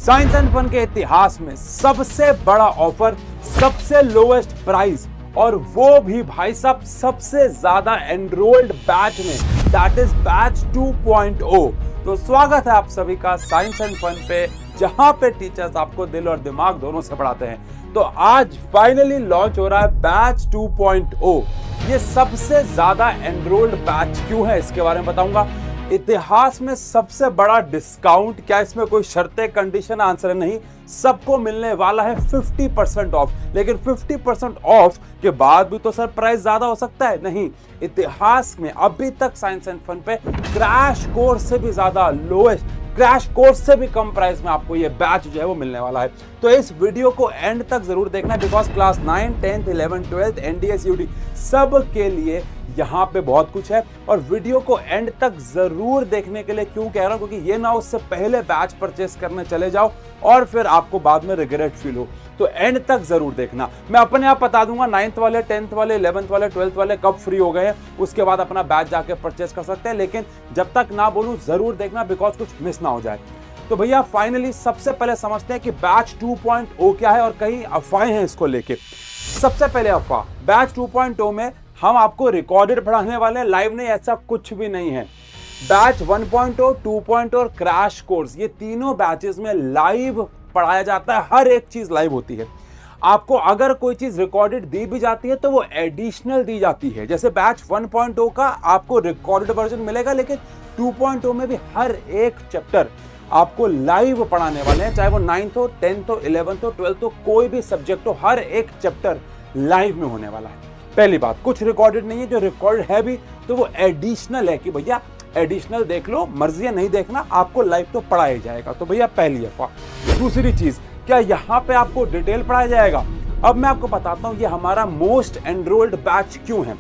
Science and fun के इतिहास में सबसे बड़ा ऑफर, सबसे लोएस्ट प्राइस और वो भी भाई साहब सबसे ज्यादा एनरोल्ड बैच में, दैट इज बैच 2.0। तो स्वागत है आप सभी का साइंस एंड फन पे, जहां पे टीचर्स आपको दिल और दिमाग दोनों से पढ़ाते हैं। तो आज फाइनली लॉन्च हो रहा है बैच 2.0। ये सबसे ज्यादा एनरोल्ड बैच क्यों है इसके बारे में बताऊंगा। इतिहास में सबसे बड़ा डिस्काउंट, क्या इसमें कोई शर्तें कंडीशन, आंसर है नहीं। सबको मिलने वाला है 50% ऑफ, लेकिन 50% ऑफ के बाद भी तो सर प्राइस ज्यादा हो सकता है, नहीं। इतिहास में अभी तक साइंस एंड फन पे क्रैश कोर्स से भी ज्यादा लोएस्ट, क्रैश कोर्स से भी कम प्राइस में आपको ये बैच जो है वो मिलने वाला है। तो इस वीडियो को एंड तक जरूर देखना, because class 9, 10th, 11th, 12th, NDA, CUT सब के लिए यहाँ पे बहुत कुछ है। और वीडियो को एंड तक जरूर देखने के लिए क्यों कह रहा हूँ, क्योंकि ये ना उससे पहले बैच परचेस करने चले जाओ और फिर आपको बाद में रिग्रेट फील हो। तो एंड तक जरूर देखना। मैं अपने आप बता दूंगा 9th वाले, 10th वाले, 11th वाले, 12th वाले कब फ्री हो गए हैं, उसके बाद अपना बैच जाके परचेस कर सकते हैं। लेकिन जब तक ना बोलूं जरूर देखना, बिकॉज कुछ मिस ना हो जाए। तो भैया फाइनली सबसे पहले समझते हैं कि बैच 2.0 क्या है और कई अफवाहें हैं इसको लेके। सबसे पहले अफवाह, बैच 2.0 में हम आपको रिकॉर्डेड पढ़ाने वाले हैं, लाइव नहीं, ऐसा कुछ भी नहीं है। बैच 1.0, 2.0 और क्रैश कोर्स, ये तीनों बैचेस में लाइव पढ़ाया जाता है, हर एक चीज लाइव होती है। आपको अगर कोई चीज रिकॉर्डेड दी भी जाती है तो वो एडिशनल दी जाती है। जैसे बैच 1.0 का आपको रिकॉर्डेड वर्जन मिलेगा, लेकिन 2.0 में भी हर एक चैप्टर आपको लाइव पढ़ाने वाले हैं, चाहे वो 9th हो, 10th हो, 11th हो, 12th हो, कोई भी सब्जेक्ट हो, हर एक चैप्टर लाइव में होने वाला है। पहली बात, कुछ रिकॉर्डेड नहीं है, जो रिकॉर्डेड है भी तो वो एडिशनल है कि भैया एडिशनल देख लो, मर्जी है नहीं देखना, आपको लाइव तो पढ़ाया जाएगा। तो भैया पहली अफवाह। दूसरी चीज, क्या यहाँ पे आपको डिटेल पढ़ाया जाएगा? अब मैं आपको बताता हूँ ये हमारा मोस्ट एनरोल्ड बैच क्यों है।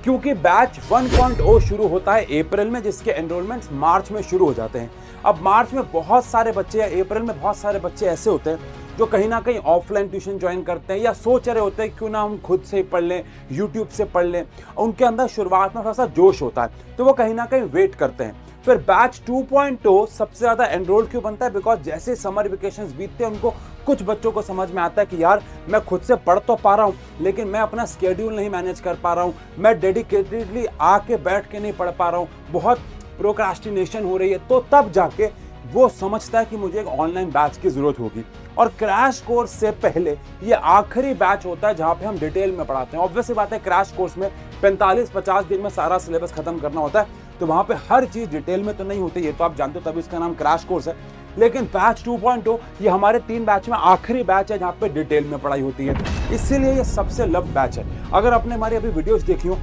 क्योंकि बैच 1.0 शुरू होता है अप्रैल में, जिसके एनरोलमेंट्स मार्च में शुरू हो जाते हैं। अब मार्च में बहुत सारे बच्चे या अप्रैल में बहुत सारे बच्चे ऐसे होते हैं जो कहीं ना कहीं ऑफलाइन ट्यूशन ज्वाइन करते हैं या सोच रहे होते हैं क्यों ना हम खुद से ही पढ़ लें, यूट्यूब से पढ़ लें। उनके अंदर शुरुआत में थोड़ा सा जोश होता है, तो वो कहीं ना कहीं वेट करते हैं। फिर बैच 2.0 सबसे ज्यादा एनरोल्ड क्यों बनता है? बिकॉज जैसे समर वेकेशंस बीतते हैं, उनको कुछ बच्चों को समझ में आता है कि यार मैं खुद से पढ़ तो पा रहा हूँ, लेकिन मैं अपना स्केड्यूल नहीं मैनेज कर पा रहा हूँ, मैं डेडिकेटेडली आके बैठ के नहीं पढ़ पा रहा हूँ, बहुत प्रोक्रास्टिनेशन हो रही है। तो तब जाके वो समझता है कि मुझे एक ऑनलाइन बैच की जरूरत होगी। और क्रैश कोर्स से पहले ये आखिरी बैच होता है जहां पे हम डिटेल में पढ़ाते हैं। ऑब्वियस सी बात है, क्रैश कोर्स में 45-50 दिन में सारा सिलेबस खत्म करना होता है, तो वहां पे हर चीज डिटेल में तो नहीं होती, ये तो आप जानते हो, तभी इसका नाम क्रैश कोर्स है। लेकिन बैच 2.0 ये हमारे 3 बैच में आखिरी बैच है जहां पे डिटेल में पढ़ाई होती है, इसीलिए ये सबसे लव बैच है। अगर आपने हमारी अभी वीडियोस देखी हो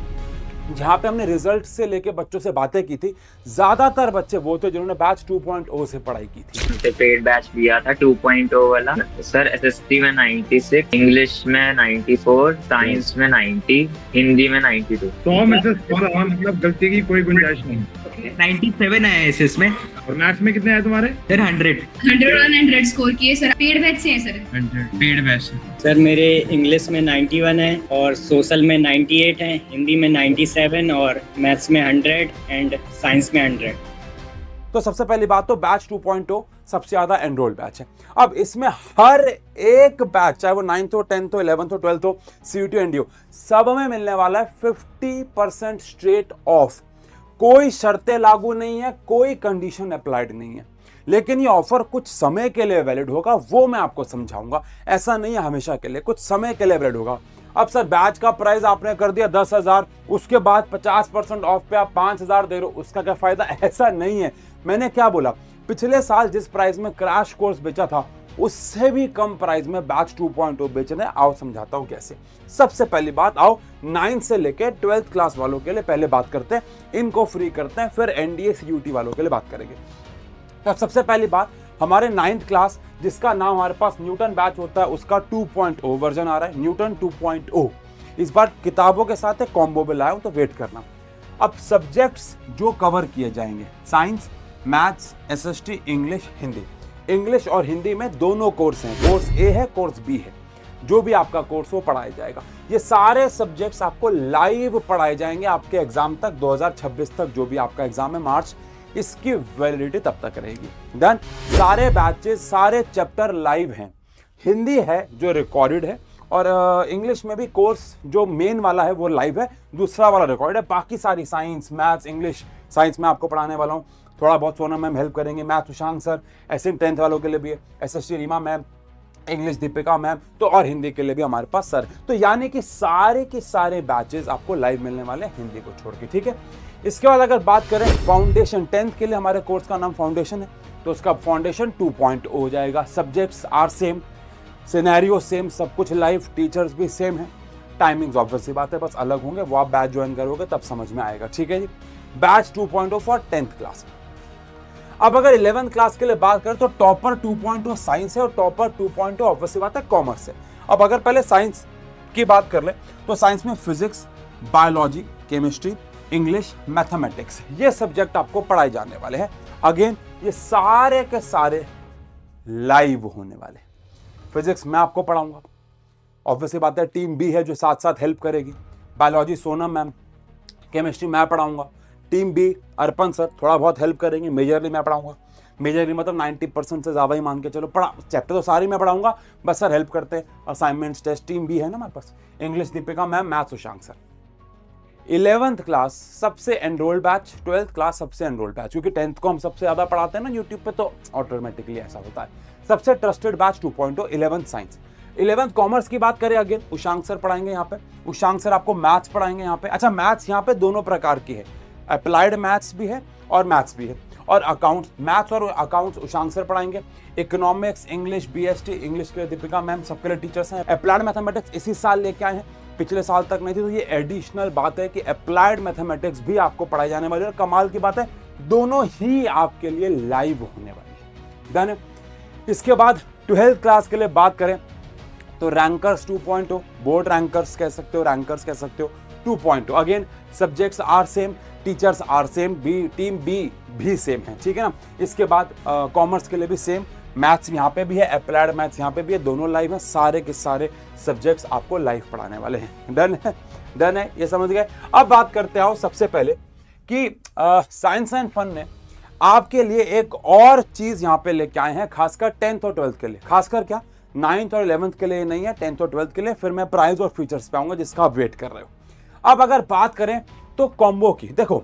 जहाँ पे हमने रिजल्ट से लेके बच्चों से बातें की थी, ज्यादातर बच्चे वो थे जिन्होंने बैच 2.0 से पढ़ाई की थी। पेड बैच लिया था 2.0 वाला सर। एसएसटी में 96, इंग्लिश में 94, साइंस में 90, हिंदी में 92। 100 में से 100, मतलब गलती की कोई गुंजाइश नहीं। 97 आया है एसएस में। और मैथ्स में कितने आए तुम्हारे? सर 100 स्कोर किए सर। पेड बैच से है सर। 100 paid batch sir. मेरे इंग्लिश में 91 है और सोशल में 98 है, हिंदी में 97 और मैथ्स में 100 एंड साइंस में 100। तो सबसे पहली बात तो बैच 2.0 सबसे ज्यादा एनरोल्ड बैच है। अब इसमें हर एक बैच, चाहे वो 9th हो, 10th हो, 11th हो, 12th हो, सीयूटी, एनडीए, सब में मिलने वाला है 50% स्ट्रेट ऑफ। कोई शर्तें लागू नहीं है, कोई कंडीशन अप्लाइड नहीं है। लेकिन ये ऑफर कुछ समय के लिए वैलिड होगा, वो मैं आपको समझाऊंगा। ऐसा नहीं है हमेशा के लिए, कुछ समय के लिए वैलिड होगा। अब सर बैच का प्राइस आपने कर दिया 10,000, उसके बाद 50% ऑफ पे आप 5,000 दे रहे हो, उसका क्या फायदा? ऐसा नहीं है। मैंने क्या बोला, पिछले साल जिस प्राइस में क्रैश कोर्स बेचा था उससे भी कम प्राइस में बैच 2.0 बेचने। आओ समझाता हूं कैसे। सबसे पहली बात, आओ 9th से लेके 12th क्लास वालों के लिए पहले बात करते हैं, इनको फ्री करते हैं, फिर एनडीए सीयूटी वालों के लिए बात करेंगे। तो सबसे पहली बात, हमारे 9th क्लास जिसका नाम हमारे पास न्यूटन बैच होता है, उसका 2.0 वर्जन आ रहा है, न्यूटन 2.0। इस बार किताबों के साथ एक कॉम्बो में लाया हूं, तो वेट करना। अब सब्जेक्ट्स जो कवर किए जाएंगे, science, maths, SST, English, Hindi. English और हिंदी में दोनों कोर्स हैं, कोर्स ए है, कोर्स बी है। जो भी आपका कोर्स वो पढ़ाया जाएगा। ये सारे सब्जेक्ट्स आपको लाइव पढ़ाए जाएंगे आपके एग्जाम तक, 2026 तक जो भी आपका एग्जाम है, मार्च इसकी वैलिडिटी तब तक रहेगी। देन सारे बैचेस, सारे चैप्टर लाइव हैं। हिंदी है जो रिकॉर्डेड है, और इंग्लिश में भी कोर्स जो मेन वाला है वो लाइव है, दूसरा वाला रिकॉर्ड है। बाकी सारी साइंस, मैथ्स, इंग्लिश, साइंस में आपको पढ़ाने वाला हूँ, थोड़ा बहुत सोनम मैम हेल्प करेंगे, मैथ उशांक सर, ऐसे 10th वालों के लिए भी है, SST Reema ma'am, English Deepika ma'am, तो और हिंदी के लिए भी हमारे पास सर। तो यानी कि सारे के सारे बैचेस आपको लाइव मिलने वाले हैं हिंदी को छोड़ के, ठीक है। इसके बाद अगर बात करें फाउंडेशन, 10th के लिए हमारे कोर्स का नाम फाउंडेशन है, तो उसका फाउंडेशन 2.0 हो जाएगा। Subjects are same, scenario same, सब कुछ लाइव, टीचर्स भी सेम है, टाइमिंग्स ऑब्वियसली बात है बस अलग होंगे, वो आप बैच ज्वाइन करोगे तब समझ में आएगा, ठीक है जी। Batch 2.0 for 10th class. अब अगर 11th क्लास के लिए बात करें तो टॉपर 2.0 साइंस है और टॉपर 2.0 ऑब्वियसली बात है कॉमर्स है। अब अगर पहले साइंस की बात कर ले तो साइंस में physics, biology, chemistry, English, mathematics, ये सब्जेक्ट आपको पढ़ाए जाने वाले हैं। अगेन ये सारे के सारे लाइव होने वाले। फिजिक्स मैं आपको पढ़ाऊंगा, ऑब्वियसली बात है टीम बी है जो साथ साथ हेल्प करेगी। बायोलॉजी सोनम मैम, केमिस्ट्री मैं पढ़ाऊंगा, टीम बी अर्पण सर थोड़ा बहुत हेल्प करेंगे, मेजरली मैं पढ़ाऊंगा। मेजरली मतलब 90% से ज़्यादा ही मान के चलो, पढ़ा चैप्टर तो सारी मैं पढ़ाऊंगा, बस सर हेल्प करते हैं, असाइनमेंट्स, टेस्ट, टीम बी है ना हमारे पास। English Deepika ma'am, maths Ushank sir. 11th class सबसे एनरोल्ड बैच, 12th क्लास सबसे एनरोल्ड बैच, क्योंकि 10th को हम सबसे ज़्यादा पढ़ाते हैं ना यूट्यूब पे, तो ऑटोमेटिकली ऐसा होता है। सबसे trusted batch 2.0 11th science. 11th commerce की बात करें अगेन उशांक सर पढ़ाएंगे यहाँ पे। उशांक सर आपको मैथ्स पढ़ाएंगे यहाँ पे। अच्छा मैथ्स यहाँ पे दोनों प्रकार की है, अप्लाइड मैथ्स भी है और मैथ्स भी है, और अकाउंट्स, मैथ्स और अकाउंट्स उशांक सर पढ़ाएंगे। इकोनॉमिक्स, इंग्लिश, BST, इंग्लिश के लिए दीपिका मैम, सबके लिए टीचर्स हैं। अप्लाइड मैथमेटिक्स इसी साल लेके आए हैं, पिछले साल तक नहीं थी, तो ये एडिशनल बात है कि अप्लाइड मैथमेटिक्स भी आपको पढ़ाई जाने वाली है। और कमाल की बात है दोनों ही आपके लिए लाइव होने वाली है। डन। इसके बाद 12th क्लास के लिए बात करें तो रैंकर्स 2.0, बोर्ड रैंकर्स कह सकते हो, रैंकर्स कह सकते हो 2.0। Again subjects are same, teachers are same, team B भी सेम है, ठीक है ना। इसके बाद कॉमर्स के लिए भी सेम, मैथ्स यहाँ पे भी है, अप्लाइड मैथ्स यहाँ पे भी है, दोनों लाइव है। सारे के सारे सब्जेक्ट्स आपको लाइव पढ़ाने वाले हैं। डन है, डन है, ये समझ गए। अब बात करते हो सबसे पहले कि साइंस एंड फन ने आपके लिए एक और चीज यहाँ पे लेके आए हैं, खासकर 10th और 12th के लिए। खासकर क्या 9th और 11th के लिए नहीं है, 10th और 12th के लिए। फिर मैं प्राइस और फीचर्स पे आऊंगा जिसका आप वेट कर रहे हो। अब अगर बात करें तो कॉम्बो की, देखो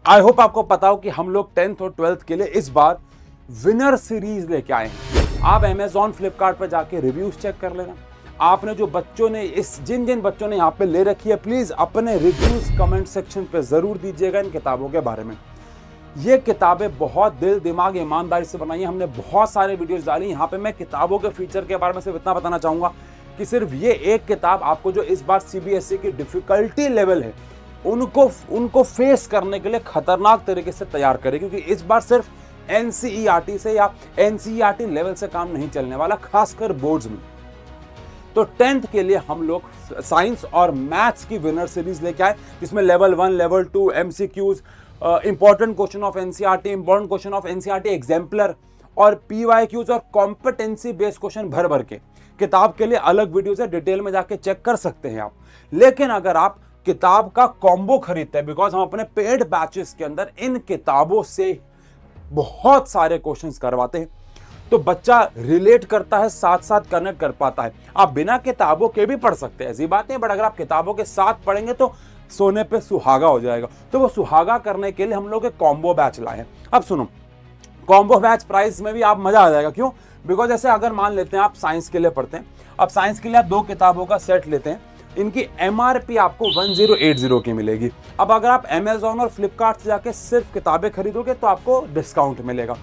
आई होप आपको पता हो कि हम लोग 10th और 12th के लिए इस बार विनर सीरीज लेके आए हैं। आप Amazon, फ्लिपकार्ट पर जाके रिव्यूज चेक कर लेना। आपने जो बच्चों ने जिन जिन बच्चों ने यहाँ पे ले रखी है, प्लीज अपने रिव्यूज कमेंट सेक्शन पे जरूर दीजिएगा इन किताबों के बारे में। ये किताबें बहुत दिल, दिमाग, ईमानदारी से बनाई है हमने, बहुत सारे वीडियोस डाली। यहाँ पे मैं किताबों के फीचर के बारे में सिर्फ इतना बताना चाहूंगा कि सिर्फ ये एक किताब आपको जो इस बार CBSE की डिफिकल्टी लेवल है उनको फेस करने के लिए खतरनाक तरीके से तैयार करे, क्योंकि इस बार सिर्फ NCERT से या NCERT लेवल से काम नहीं चलने वाला, खासकर बोर्ड्स में। तो 10th के लिए हम लोग साइंस और मैथ्स की विनर सीरीज लेके आए, जिसमें level 1, level 2, MCQs, important question of NCERT, important question of NCERT exemplar और PYQs और कॉम्पिटेंसी बेस्ड क्वेश्चन भर भर के। किताब के लिए अलग वीडियोस है, डिटेल में जाके चेक कर सकते हैं आप। लेकिन अगर आप किताब का कॉम्बो खरीदते हैं, बिकॉज हम अपने पेड बैचेस के अंदर इन किताबों से बहुत सारे क्वेश्चंस करवाते हैं, तो बच्चा रिलेट करता है, साथ साथ कनेक्ट कर पाता है। आप बिना किताबों के भी पढ़ सकते हैं, ऐसी बात नहीं, बट अगर आप किताबों के साथ पढ़ेंगे तो सोने पे सुहागा हो जाएगा। तो वो सुहागा करने के लिए हम लोग एक कॉम्बो बैच लाए हैं। अब सुनो, कॉम्बो बैच प्राइस में भी आप मजा आ जाएगा। क्यों? बिकॉज जैसे अगर मान लेते हैं आप साइंस के लिए पढ़ते हैं, अब साइंस के लिए आप 2 किताबों का सेट लेते हैं, इनकी MRP आपको 1080 की मिलेगी। अब अगर आप Amazon और फ्लिपकार्ट से जाके सिर्फ किताबें खरीदोगे तो आपको डिस्काउंट मिलेगा।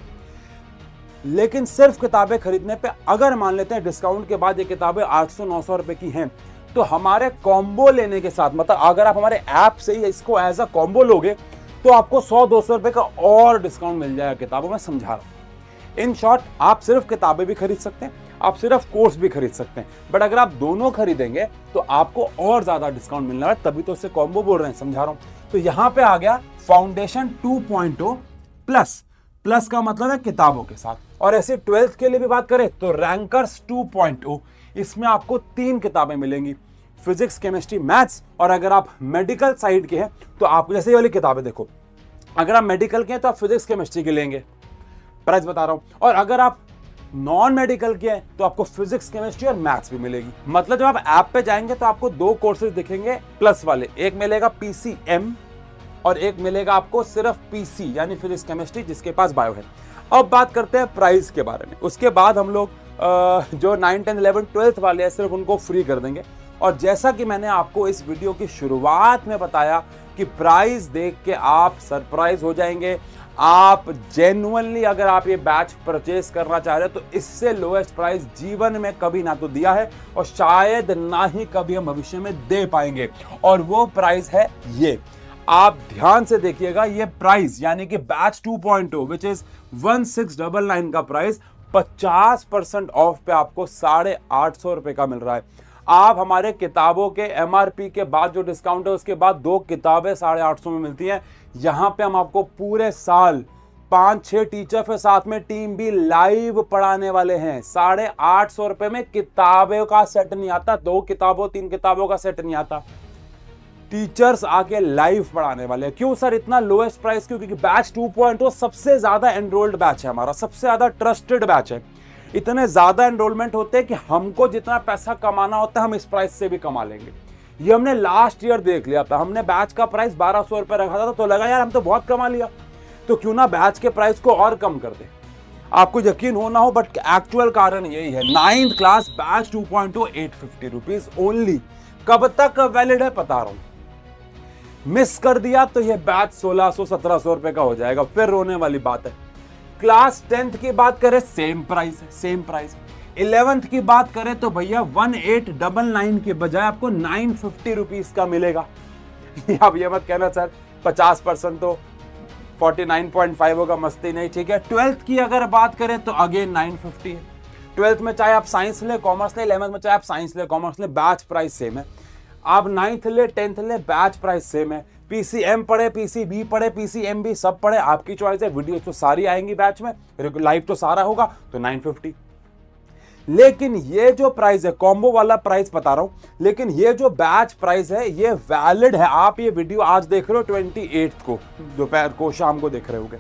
लेकिन सिर्फ किताबें खरीदने पे अगर मान लेते हैं डिस्काउंट के बाद ये किताबें 800-900 रुपए की हैं, तो हमारे कॉम्बो लेने के साथ, मतलब अगर आप हमारे ऐप से ही इसको एज अ कॉम्बो लोगे तो आपको 100-200 रुपए का और डिस्काउंट मिल जाएगा किताबों में। समझा रहा हूं। इन शॉर्ट, आप सिर्फ किताबें भी खरीद सकते हैं, आप सिर्फ कोर्स भी खरीद सकते हैं, बट अगर आप दोनों खरीदेंगे तो आपको और ज्यादा डिस्काउंट मिलने वाला है, तभी तो उससे कॉम्बो बोल रहे हैं। समझा रहा हूं। तो यहां पे आ गया फाउंडेशन 2.0 प्लस का मतलब है किताबों के साथ। और ऐसे 12th के लिए भी बात करें तो रैंकर्स 2.0, इसमें आपको 3 किताबें मिलेंगी, फिजिक्स, केमिस्ट्री, मैथ्स। और अगर आप मेडिकल साइड के हैं तो आप जैसे ये वाली किताबें देखो, अगर आप मेडिकल के हैं तो आप फिजिक्स केमिस्ट्री के लेंगे, प्राइस बता रहा हूं। और अगर आप नॉन मेडिकल के हैं तो आपको फिजिक्स केमिस्ट्री और मैथ्स भी मिलेगी। मतलब जब आप ऐप पे जाएंगे तो आपको 2 कोर्सेज दिखेंगे प्लस वाले, एक मिलेगा PCM और एक मिलेगा आपको सिर्फ PC यानी फिजिक्स केमिस्ट्री जिसके पास बायो है। अब बात करते हैं प्राइस के बारे में। उसके बाद हम लोग जो 9, 10, 11, 12 वाले हैं सिर्फ उनको फ्री कर देंगे। और जैसा कि मैंने आपको इस वीडियो की शुरुआत में बताया कि प्राइस देख के आप सरप्राइज हो जाएंगे। आप जेन्युइनली अगर आप ये बैच परचेज करना चाह रहे हो तो इससे लोएस्ट प्राइस जीवन में कभी ना तो दिया है और शायद ना ही कभी हम भविष्य में दे पाएंगे। और वो प्राइस है ये, आप ध्यान से देखिएगा। ये प्राइस यानी कि बैच 2.0 विच इज 1699 का प्राइस 50% ऑफ पे आपको 850 रुपए का मिल रहा है। आप हमारे किताबों के MRP के बाद जो डिस्काउंट है उसके बाद 2 किताबें 850 में मिलती हैं। यहां पे हम आपको पूरे साल 5-6 टीचर के साथ में टीम भी लाइव पढ़ाने वाले हैं। 850 रुपए में किताबों का सेट नहीं आता, 2 किताबों 3 किताबों का सेट नहीं आता। टीचर्स आके लाइव पढ़ाने वाले हैं। क्यों सर इतना लोएस्ट प्राइस क्यों? क्योंकि बैच 2.0 सबसे ज्यादा एनरोल्ड बैच है हमारा, सबसे ज्यादा ट्रस्टेड बैच है। इतने ज्यादा एनरोलमेंट होते हैं कि हमको जितना पैसा कमाना होता है हम इस प्राइस से भी कमा लेंगे। ये हमने लास्ट ईयर देख लिया था। हमने बैच का प्राइस 1200 रुपए रखा था तो लगा यार हम तो बहुत कमा लिया, तो क्यों ना बैच के प्राइस को और कम कर दे। आपको यकीन होना हो बट एक्चुअल कारण यही है। 9th class batch 2.0 850 rupees only. कब तक वैलिड है पता रहा हूं। मिस कर दिया तो ये बैच 1600-1700 रुपए का हो जाएगा, फिर रोने वाली बात है। क्लास 10th की बात करें सेम प्राइस है, सेम प्राइस। 11th की बात करें तो भैया 1899 के बजाय आपको 950 रुपीज का मिलेगा। अब ये मत कहना सर 50% तो 49.5 होगा, मस्ती नहीं, ठीक है। 12th की अगर बात करें तो अगेन 950 है। 12th में चाहे आप साइंस ले कॉमर्स ले, 11th में चाहे आप साइंस ले कॉमर्स ले, बैच प्राइस सेम है। आप 9th ले 10th ले बैच प्राइस सेम है। PCM पढ़े, PCB पढ़े, PCMB सब पढ़े, आपकी चॉइस है। वीडियो तो सारी आएंगी बैच में, लाइव तो सारा होगा तो 950। लेकिन ये जो प्राइस है कॉम्बो वाला प्राइस बता रहा हूं, लेकिन ये जो बैच प्राइस है ये वैलिड है। आप ये वीडियो आज देख रहे हो 28 को, दोपहर को, शाम को देख रहे होगे,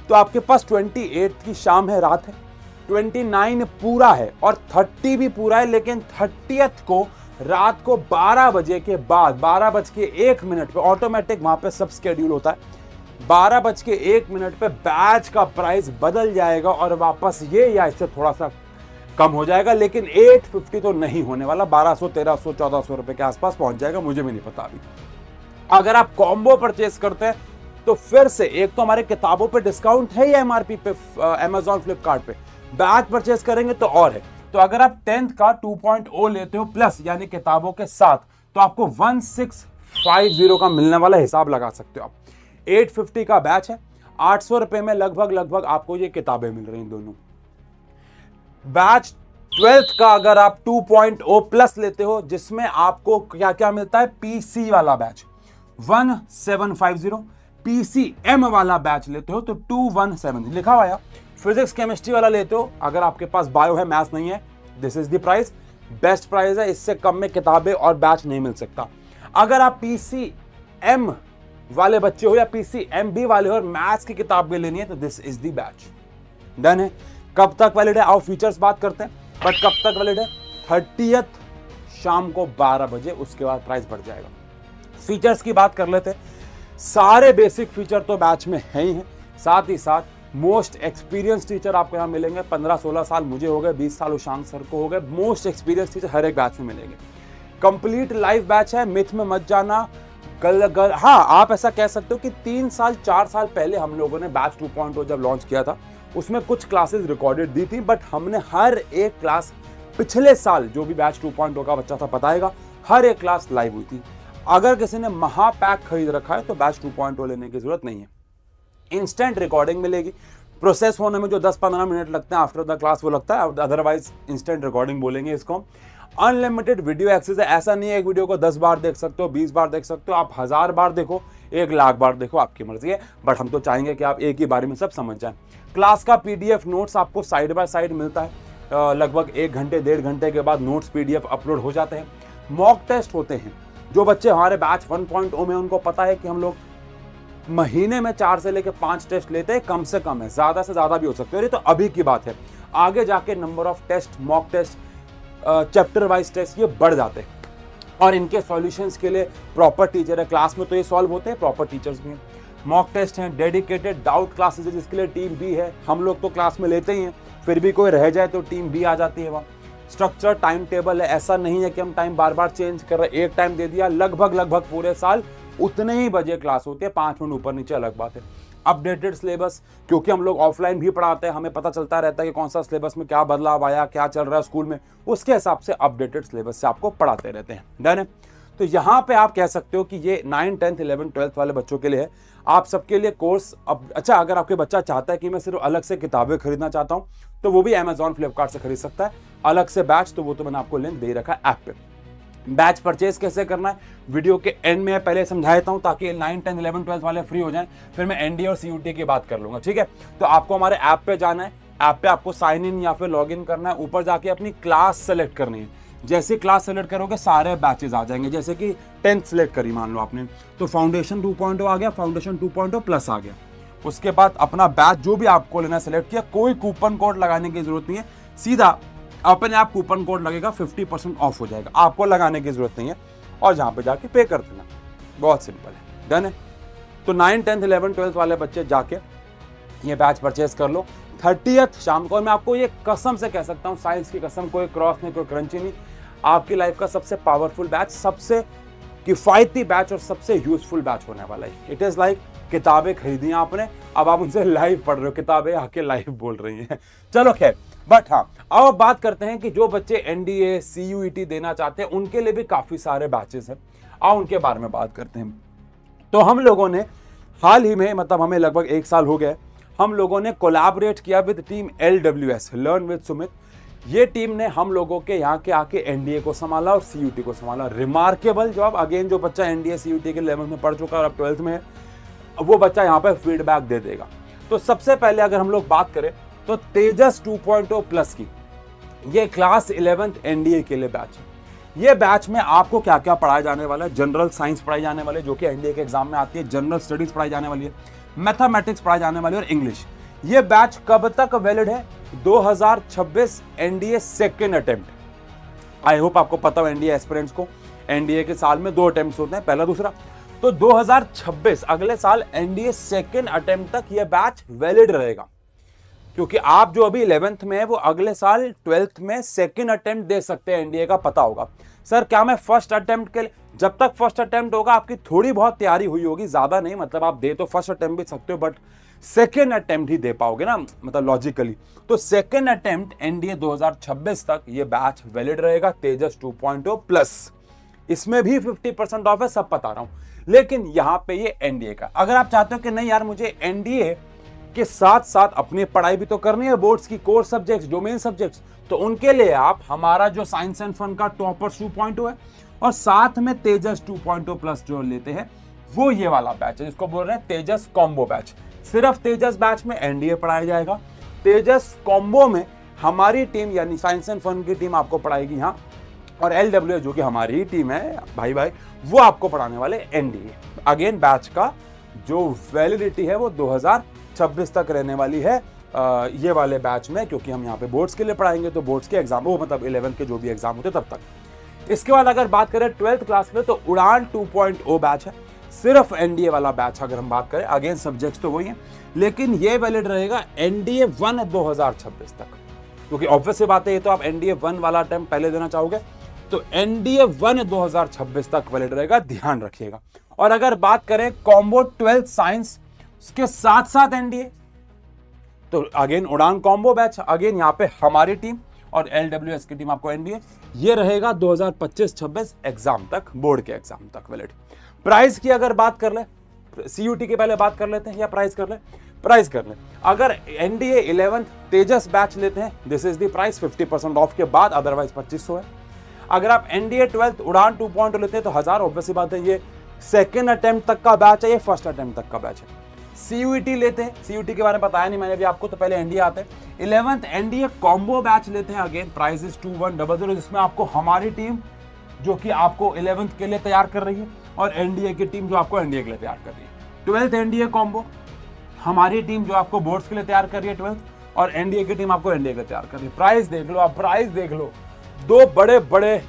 तो आपके पास 28 की शाम है, रात है। 29 पूरा है और 30 भी पूरा है, लेकिन 30th को रात को 12 बजे के बाद 12:01 पे ऑटोमेटिक वहां पे सब स्केड्यूल होता है। 12:01 पे बैच का प्राइस बदल जाएगा और वापस ये या इससे थोड़ा सा कम हो जाएगा, लेकिन 850 तो नहीं होने वाला। 1200, 1300, 1400 रुपए के आसपास पहुंच जाएगा, मुझे भी नहीं पता अभी। अगर आप कॉम्बो परचेस करते हैं तो फिर से एक तो हमारे किताबों पे डिस्काउंट है या MRP पे Amazon फ्लिपकार्ट पे, बैच परचेस करेंगे तो और है। तो अगर आप 10th का 2.0 लेते हो प्लस यानी किताबों के साथ तो आपको 1650 का मिलने वाला, हिसाब लगा सकते हो आप। 850 का बैच है, 800 रुपए में लगभग आपको ये किताबें मिल रही हैं दोनों। बैच 12th का अगर आप 2.0 प्लस लेते हो जिसमें आपको क्या क्या मिलता है, PC वाला बैच 1750, PCM वाला बैच लेते हो तो 2170 लिखा हुआ है। फिजिक्स केमिस्ट्री वाला लेते हो, अगर आपके पास बायो है मैथ्स नहीं है, this is the price, best price है। इससे कम में किताबें और बैच नहीं मिल सकता। अगर आप PCM वाले बच्चे हो या PCMB वाले हो और मैथ्स की किताब भी लेनी है तो this is the batch. Done है। कब तक वैलिड है, आओ फीचर्स बात करते हैं, बट कब तक वैलिड है, 30th शाम को 12 बजे, उसके बाद प्राइस बढ़ जाएगा। फीचर्स की बात कर लेते हैं। सारे बेसिक फीचर तो बैच में है ही हैं, साथ ही साथ मोस्ट एक्सपीरियंस टीचर आपको यहाँ मिलेंगे। 15-16 साल मुझे हो गए, 20 साल उशांक सर को हो गए। मोस्ट एक्सपीरियंस टीचर हर एक बैच में मिलेंगे। कंप्लीट लाइव बैच है, मिथ में मत जाना। हाँ, आप ऐसा कह सकते हो कि 3 साल 4 साल पहले हम लोगों ने बैच 2.0 जब लॉन्च किया था उसमें कुछ क्लासेस रिकॉर्डेड दी थी, बट हमने हर एक क्लास पिछले साल जो भी बैच 2.0 का बच्चा था बताएगा, हर एक क्लास लाइव हुई थी। अगर किसी ने महापैक खरीद रखा है तो बैच 2.0 लेने की जरूरत नहीं है। इंस्टेंट रिकॉर्डिंग मिलेगी। प्रोसेस होने में जो 10-15 मिनट लगते हैं आफ्टर द क्लास वो लगता है, अदरवाइज इंस्टेंट रिकॉर्डिंग बोलेंगे इसको। अनलिमिटेड वीडियो एक्सेस है। ऐसा नहीं है एक वीडियो को 10 बार देख सकते हो, 20 बार देख सकते हो, आप 1000 बार देखो, 1 लाख बार देखो, आपकी मर्जी है, बट हम तो चाहेंगे कि आप एक ही बारे में सब समझ जाएं। क्लास का PDF नोट्स आपको साइड बाय साइड मिलता है। लगभग 1 घंटे 1.5 घंटे के बाद नोट्स PDF अपलोड हो जाते हैं। मॉक टेस्ट होते हैं। जो बच्चे हमारे बैच 1.0 में उनको पता है कि हम लोग महीने में 4 से लेकर 5 टेस्ट लेते हैं, कम से कम है, ज्यादा से ज्यादा भी हो सकते हैं। ये तो अभी की बात है, आगे जाके number of test, mock test, chapter wise test ये बढ़ जाते हैं और इनके सॉल्यूशंस के लिए प्रॉपर टीचर है। क्लास में तो ये सॉल्व होते हैं, प्रॉपर टीचर्स भी हैं। मॉक टेस्ट हैं, डेडिकेटेड डाउट क्लासेस है जिसके लिए टीम बी है। हम लोग तो क्लास में लेते ही हैं, फिर भी कोई रह जाए तो टीम बी आ जाती है वहाँ। स्ट्रक्चर टाइम टेबल है, ऐसा नहीं है कि हम टाइम बार बार चेंज कर रहे हैं, एक टाइम दे दिया, लगभग पूरे साल उतने ही बजे क्लास होती है, 5 मिनट ऊपर नीचे अलग बात है। अपडेटेड सिलेबस, क्योंकि हम लोग ऑफलाइन भी पढ़ाते हैं, हमें पता चलता रहता है कि कौन सा सिलेबस में क्या बदलाव आया, क्या चल रहा है स्कूल में, उसके हिसाब से अपडेटेड सिलेबस से आपको पढ़ाते रहते हैं। डन है। तो यहाँ पे आप कह सकते हो कि ये 9, 10, 11, 12 वाले बच्चों के लिए है। आप सबके लिए कोर्स अब अच्छा, अगर आपके बच्चा चाहता है कि मैं सिर्फ अलग से किताबें खरीदना चाहता हूँ तो वो भी अमेजॉन, फ्लिपकार्ट से खरीद सकता है। अलग से बैच, तो वो तो मैंने आपको लिंक दे रखा है ऐप पे। बैच परचेज कैसे करना है वीडियो के एंड में पहले समझा देता हूं, ताकि 9, 10, 11, 12 वाले फ्री हो जाएं, फिर मैं एनडीए और सीयूटी की बात कर लूंगा। ठीक है, तो आपको हमारे ऐप पे जाना है, ऐप पे आपको साइन इन या फिर लॉग इन करना है, ऊपर जाके अपनी क्लास सेलेक्ट करनी है। जैसे क्लास सेलेक्ट करोगे सारे बैचेज आ जाएंगे, जैसे कि 10th सेलेक्ट करी मान लो आपने, तो फाउंडेशन 2.0 आ गया, फाउंडेशन 2.0 प्लस आ गया। उसके बाद अपना बैच जो भी आपको लेना सेलेक्ट किया, कोई कूपन कोड लगाने की जरूरत नहीं है, सीधा अपने आप कूपन कोड लगेगा, 50% ऑफ हो जाएगा, आपको लगाने की जरूरत नहीं है, और जहां पे जाके पे कर देना, बहुत सिंपल है। डन है। तो 9, 10, 11, 12 वाले बच्चे जाके ये बैच परचेज कर लो 30th शाम को। और मैं आपको ये कसम से कह सकता हूँ, साइंस की कसम, कोई क्रॉस नहीं, कोई क्रंची नहीं, आपकी लाइफ का सबसे पावरफुल बैच, सबसे किफायती बैच और सबसे यूजफुल बैच होने वाला है। इट इज लाइक किताबें खरीदी आपने, अब आप उनसे लाइव पढ़ रहे हो, किताबें आके लाइव बोल रही हैं। चलो खैर, बट हाँ, अब बात करते हैं कि जो बच्चे एनडीए, सीयूईटी देना चाहते हैं उनके लिए भी काफी सारे बैचेस हैं। आओ उनके बारे में बात करते हैं। तो हम लोगों ने हाल ही में, मतलब हमें लगभग 1 साल हो गया, हम लोगों ने कोलैबोरेट किया with team LWS, learn with Sumit. ये टीम ने हम लोगों के यहाँ के आके एनडीए को संभाला और सीयूटी को संभाला। Remarkable job. अगेन, जो बच्चा एनडीए सीयूटी के लेवल में पढ़ चुका है और अब 12th में है, वो बच्चा यहाँ पे फीडबैक दे देगा। तो सबसे पहले अगर हम लोग बात करें तो तेजस 2.0 प्लस की ये क्लास 11th एनडीए के लिए बैच है। ये बैच में आपको क्या क्या पढ़ाया जाने वाला है, जनरल साइंस पढ़ाई जाने वाली है जो कि एनडीए के एग्जाम में आती है, जनरल स्टडीज पढ़ाई जाने वाली है, मैथमेटिक्स पढ़ाई जाने वाली है और इंग्लिश। ये बैच कब तक वैलिड है? 2026 NDA second attempt. I hope आपको पता हो एनडीए एस्पिरेंट्स को एनडीए के साल में 2 अटेम्प्ट होते हैं, पहला दूसरा। तो 2026 अगले साल एनडीए सेकेंड अटेम्प्ट तक ये बैच वैलिड रहेगा, क्योंकि आप जो अभी 11th में है वो अगले साल 12th में सेकेंड अटेम्प्ट दे सकते हैं। एनडीए का पता होगा, सर क्या मैं फर्स्ट अटेम्प्ट के लिए, जब तक फर्स्ट अटेम्प्ट होगा आपकी थोड़ी बहुत तैयारी हुई होगी, ज्यादा नहीं, मतलब आप दे तो फर्स्ट अटेम्प्ट भी सकते हो, बट सेकेंड अटेम्प्ट ही दे पाओगे ना, मतलब लॉजिकली। तो सेकेंड अटेम्प्ट एनडीए 2026 तक ये बैच वैलिड रहेगा, तेजस 2.0 प्लस। इसमें भी 50% ऑफ है, सब बता रहा हूं, लेकिन यहां पे ये एनडीए का। अगर आप चाहते हो कि नहीं यार मुझे एनडीए के साथ साथ अपनी पढ़ाई भी तो करनी है, बोर्ड्स की कोर सब्जेक्ट्स, डोमेन सब्जेक्ट्स, तो उनके लिए आप हमारा जो साइंस एंड फन का टॉपर्स 2.0 है और साथ में तेजस 2.0 प्लस जो लेते हैं वो ये वाला बैच है जिसको बोल रहे हैं तेजस कॉम्बो बैच। सिर्फ तेजस बैच में एनडीए पढ़ाया जाएगा, तेजस कॉम्बो में हमारी टीम यानी साइंस एंड फन की टीम आपको पढ़ाएगी यहाँ, और LWS जो कि हमारी ही टीम है भाई वो आपको पढ़ाने वाले एनडीए। अगेन बैच का जो वैलिडिटी है वो 2026 तक रहने वाली है ये वाले बैच में, क्योंकि हम यहाँ पे बोर्ड्स के लिए पढ़ाएंगे, तो बोर्ड्स के एग्जाम, वो मतलब 11th के जो भी एग्जाम होते तब तक। इसके बाद अगर बात करें 12th क्लास में तो उड़ान 2.0 बैच है, सिर्फ एनडीए वाला बैच। अगर हम बात करें अगेन सब्जेक्ट्स तो वही है, लेकिन ये वैलिड रहेगा एनडीए 1 2026 तक, क्योंकि ऑब्वियस सी बात है ये तो आप एनडीए 1 वाला अटेम्प्ट पहले देना चाहोगे, तो एनडीए 1 2026 तक वैलिड रहेगा, ध्यान रखिएगा। और अगर बात करें कॉम्बो 12th साइंस के साथ साथ एनडीए, तो अगेन उड़ान कॉम्बो बैच, अगेन यहाँ पे हमारी टीम और LWS की टीम आपको एनडीए, ये रहेगा 2025-26 एग्जाम तक, बोर्ड के एग्जाम तक वैलिड। प्राइस की अगर बात कर ले, सीयूटी की पहले बात कर लेते हैं या प्राइस कर ले। अगर एनडीए 11th तेजस बैच लेते हैं, this is the price 50% of के बाद, अदरवाइज 2500 है। अगर आप एनडीए 12th उड़ान 2.0 लेते हैं तो 1000, ऑब्वियस बात है ये सेकेंड अटेम्प्ट तक का बैच है, ये फर्स्ट अटेम्प्ट तक का बैच है। सीयूटी लेते हैं, सीयूटी के बारे में बताया नहीं मैंने भी आपको, तो पहले एनडीए आते हैं। 11th एनडीए कॉम्बो बैच लेते हैं, अगेन प्राइस इज 2100, जिसमें आपको हमारी टीम जो कि आपको 11th के लिए तैयार कर रही है और एनडीए की टीम जो आपको एनडीए के लिए तैयार कर रही है। 12th एनडीए कॉम्बो, हमारी टीम जो आपको बोर्ड्स के लिए तैयार कर रही है 12th, और एनडीए की टीम आपको एनडीए के तैयार कर रही है। प्राइस देख लो आप, प्राइस देख लो, दो बड़े बड़े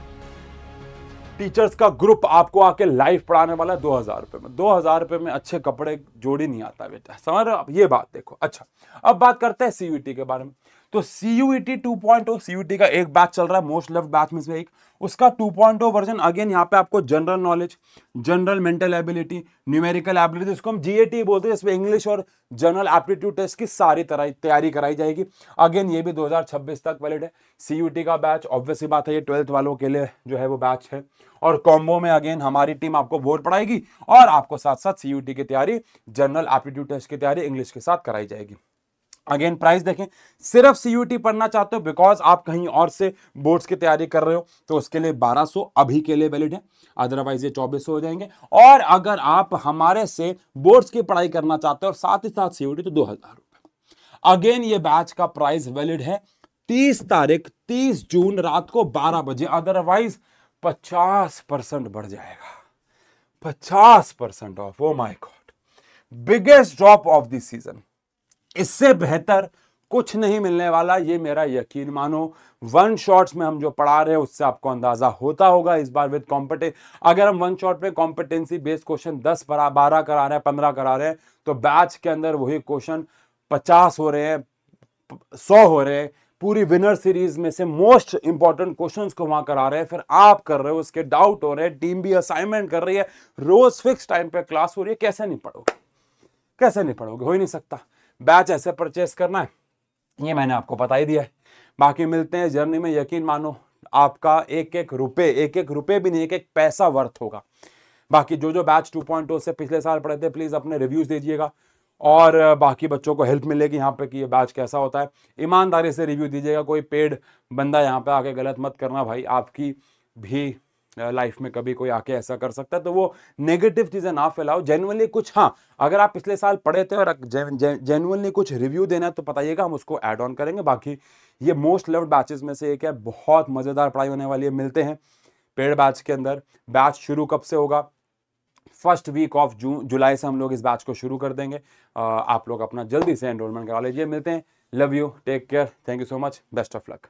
टीचर्स का ग्रुप आपको आके लाइव पढ़ाने वाला है 2000 रुपए में। 2000 रुपए में अच्छे कपड़े जोड़ी नहीं आता बेटा, समझ रहे हो आप, ये बात देखो। अच्छा, अब बात करते हैं सीयूईटी के बारे में। तो सीयूईटी 2.0 सीयूईटी का एक बैच चल रहा है, मोस्ट लव्ड बैच में से एक, उसका 2.0 वर्जन। अगेन यहाँ पे आपको general knowledge, general mental ability, numerical ability, जिसको हम जीएटी बोलते हैं, इसमें इंग्लिश और जनरल एप्टीट्यूड टेस्ट की सारी तरह तैयारी कराई जाएगी। अगेन ये भी 2026 तक वैलिड है। सीयूईटी का बैच ऑब्वियसली बात है, ये 12th वालों के लिए जो है वो बैच है। और कॉम्बो में अगेन हमारी टीम आपको बोर्ड पढ़ाएगी और आपको साथ साथ सीयूईटी की तैयारी, जनरल एप्टीट्यूड टेस्ट की तैयारी इंग्लिश के साथ कराई जाएगी। अगेन प्राइस देखें, सिर्फ सीयूईटी पढ़ना चाहते हो बिकॉज आप कहीं और से बोर्ड्स की तैयारी कर रहे हो तो उसके लिए 1200 अभी के लिए वैलिड है, अदरवाइज ये 2400 हो जाएंगे। और अगर आप हमारे से बोर्ड्स की पढ़ाई करना चाहते हो और साथ ही साथ सीयूईटी, तो 2000 रुपए। अगेन ये बैच का प्राइस वैलिड है 30 तारीख 30 जून रात को 12 बजे, अदरवाइज 50% बढ़ जाएगा, 50% of. Oh my God, biggest drop of the season. इससे बेहतर कुछ नहीं मिलने वाला, ये मेरा यकीन मानो। वन शॉट्स में हम जो पढ़ा रहे हैं उससे आपको अंदाजा होता होगा। इस बार विद अगर हम वन शॉट पे कॉम्पिटेंसी बेस्ड क्वेश्चन 10 12 करा रहे हैं, 15 करा रहे हैं, तो बैच के अंदर वही क्वेश्चन 50 हो रहे हैं, 100 हो रहे हैं। पूरी विनर सीरीज में से मोस्ट इंपॉर्टेंट क्वेश्चंस को वहां करा रहे हैं, फिर आप कर रहे हो, उसके डाउट हो रहे हैं, टीम भी असाइनमेंट कर रही है, रोज फिक्स टाइम पे क्लास हो रही है। कैसे नहीं पढ़ोगे, कैसे नहीं पढ़ोगे, हो ही नहीं सकता। बैच ऐसे परचेस करना है, ये मैंने आपको बता ही दिया है। बाकी मिलते हैं जर्नी में, यकीन मानो आपका एक एक रुपए भी नहीं, एक एक पैसा वर्थ होगा। बाकी जो बैच 2.0 से पिछले साल पढ़े थे, प्लीज अपने रिव्यूज दीजिएगा और बाकी बच्चों को हेल्प मिलेगी यहाँ पे कि ये बैच कैसा होता है। ईमानदारी से रिव्यू दीजिएगा, कोई पेड बंदा यहाँ पे आके गलत मत करना भाई, आपकी भी लाइफ में कभी कोई आके ऐसा कर सकता है, तो वो नेगेटिव चीजें ना फैलाओ। जेन्युइनली कुछ, हाँ अगर आप पिछले साल पढ़े थे और जेन्युइनली कुछ रिव्यू देना है तो बताइएगा, हम उसको ऐड ऑन करेंगे। बाकी ये मोस्ट लव्ड बैचेस में से एक है, बहुत मजेदार पढ़ाई होने वाली है। मिलते हैं पेड बैच के अंदर। बैच शुरू कब से होगा? फर्स्ट वीक ऑफ जुलाई से हम लोग इस बैच को शुरू कर देंगे। आप लोग अपना जल्दी से एनरोलमेंट करा लीजिए। मिलते हैं, love you, take care, thank you so much, best of luck.